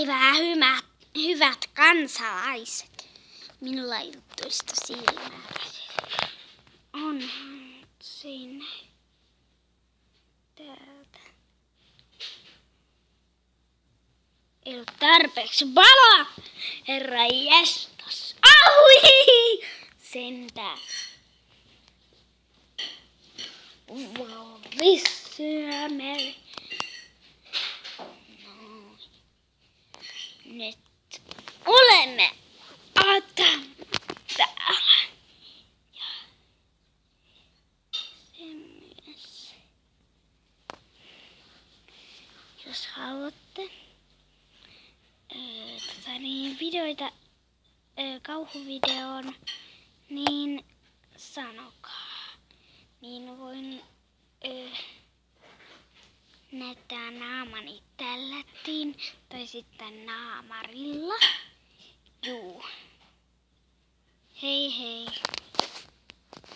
päivää, hyvät kansalaiset. Minulla ei juttuista silmää. Onhan sinne. Täältä. Ei ollut tarpeeksi valoa. Herra jestas. Aui! Sentään. Syömeli. Noin. Nyt olemme täällä. Ja se myös. Jos haluatte videoita kauhuvideon, niin sanokaa. Niin voin näyttää naamani tällättiin tai sitten naamarilla. Juu. Hei hei.